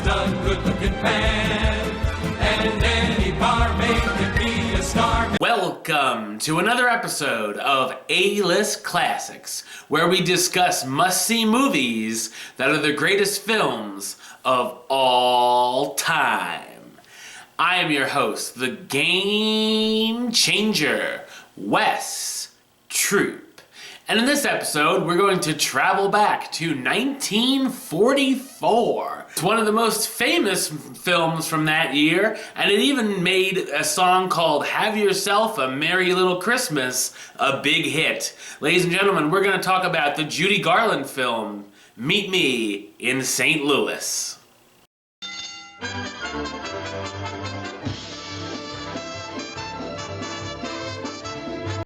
a good-looking man, and any barmaid can be a star. Welcome to another episode of A-List Classics, where we discuss must-see movies that are the greatest films of all time. I am your host, the Game Changer, Wes Troop. And in this episode, we're going to travel back to 1944. It's one of the most famous films from that year, and it even made a song called Have Yourself a Merry Little Christmas a big hit. Ladies and gentlemen, we're going to talk about the Judy Garland film, Meet Me in St. Louis.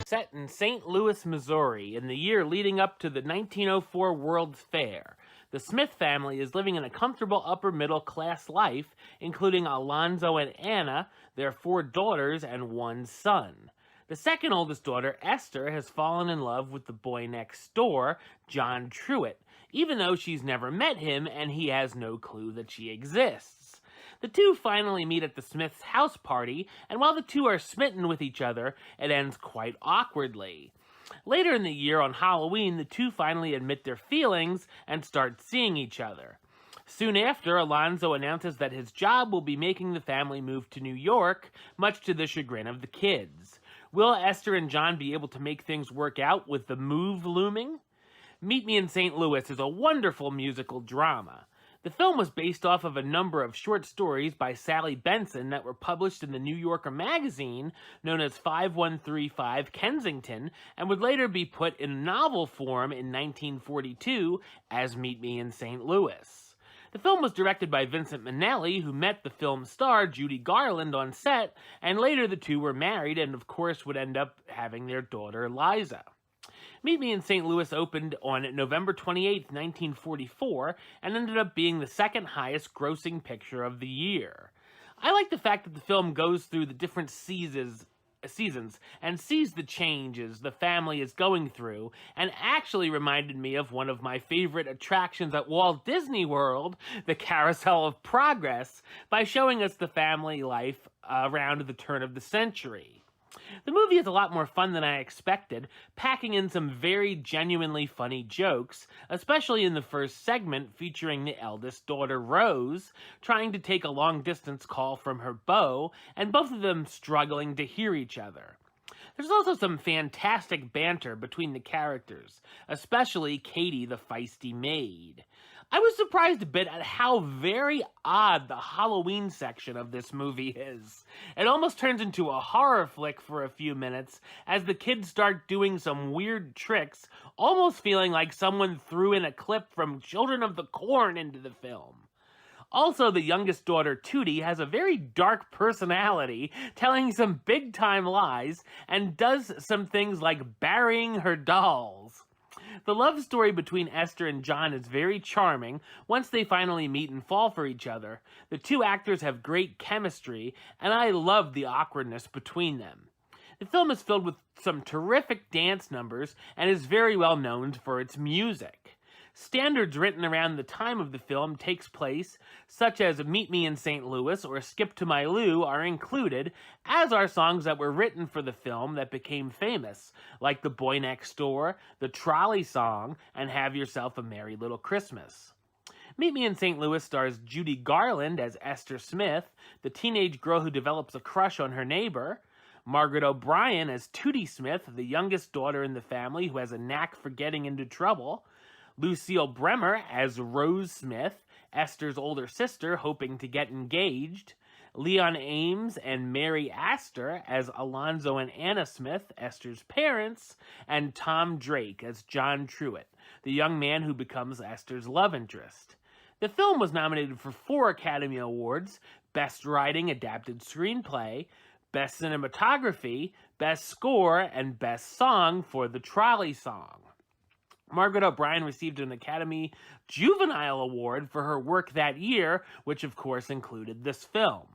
Set in St. Louis, Missouri, in the year leading up to the 1904 World's Fair, the Smith family is living in a comfortable upper-middle-class life, including Alonzo and Anna, their 4 daughters, and 1 son. The second oldest daughter, Esther, has fallen in love with the boy next door, John Truitt, even though she's never met him and he has no clue that she exists. The two finally meet at the Smiths' house party, and while the two are smitten with each other, it ends quite awkwardly. Later in the year, on Halloween, the two finally admit their feelings and start seeing each other. Soon after, Alonzo announces that his job will be making the family move to New York, much to the chagrin of the kids. Will Esther and John be able to make things work out with the move looming? Meet Me in St. Louis is a wonderful musical drama. The film was based off of a number of short stories by Sally Benson that were published in the New Yorker magazine known as 5135 Kensington and would later be put in novel form in 1942 as Meet Me in St. Louis. The film was directed by Vincent Minnelli, who met the film star Judy Garland on set, and later the two were married and of course would end up having their daughter Liza. Meet Me in St. Louis opened on November 28, 1944, and ended up being the second highest grossing picture of the year. I like the fact that the film goes through the different seasons and sees the changes the family is going through, and actually reminded me of one of my favorite attractions at Walt Disney World, the Carousel of Progress, by showing us the family life around the turn of the century. The movie is a lot more fun than I expected, packing in some very genuinely funny jokes, especially in the first segment featuring the eldest daughter, Rose, trying to take a long-distance call from her beau, and both of them struggling to hear each other. There's also some fantastic banter between the characters, especially Katie, the feisty maid. I was surprised a bit at how very odd the Halloween section of this movie is. It almost turns into a horror flick for a few minutes as the kids start doing some weird tricks, almost feeling like someone threw in a clip from Children of the Corn into the film. Also, the youngest daughter, Tootie, has a very dark personality, telling some big-time lies, and does some things like burying her dolls. The love story between Esther and John is very charming once they finally meet and fall for each other. The two actors have great chemistry, and I love the awkwardness between them. The film is filled with some terrific dance numbers and is very well known for its music. Standards written around the time of the film takes place, such as Meet Me in St. Louis or Skip to My Lou, are included, as are songs that were written for the film that became famous, like The Boy Next Door, The Trolley Song, and Have Yourself a Merry Little Christmas. Meet Me in St. Louis stars Judy Garland as Esther Smith, the teenage girl who develops a crush on her neighbor, Margaret O'Brien as Tootie Smith, the youngest daughter in the family who has a knack for getting into trouble, Lucille Bremer as Rose Smith, Esther's older sister hoping to get engaged, Leon Ames and Mary Astor as Alonzo and Anna Smith, Esther's parents, and Tom Drake as John Truitt, the young man who becomes Esther's love interest. The film was nominated for 4 Academy Awards: Best Writing Adapted Screenplay, Best Cinematography, Best Score, and Best Song for The Trolley Song. Margaret O'Brien received an Academy Juvenile Award for her work that year, which of course included this film.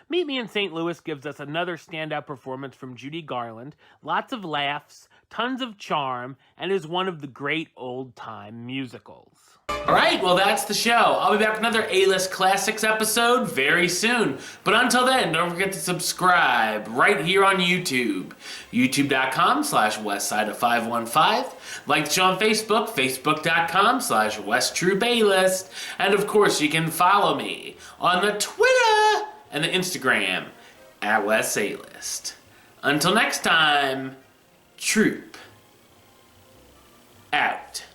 Meet Me in St. Louis gives us another standout performance from Judy Garland, lots of laughs, tons of charm, and is one of the great old-time musicals. Alright, well that's the show. I'll be back with another A-List Classics episode very soon. But until then, don't forget to subscribe right here on YouTube. YouTube.com/Westside of515. Like the show on Facebook, Facebook.com/WestTroupeAlist. And of course, you can follow me on the Twitter and the Instagram at West A-List. Until next time, Troop out.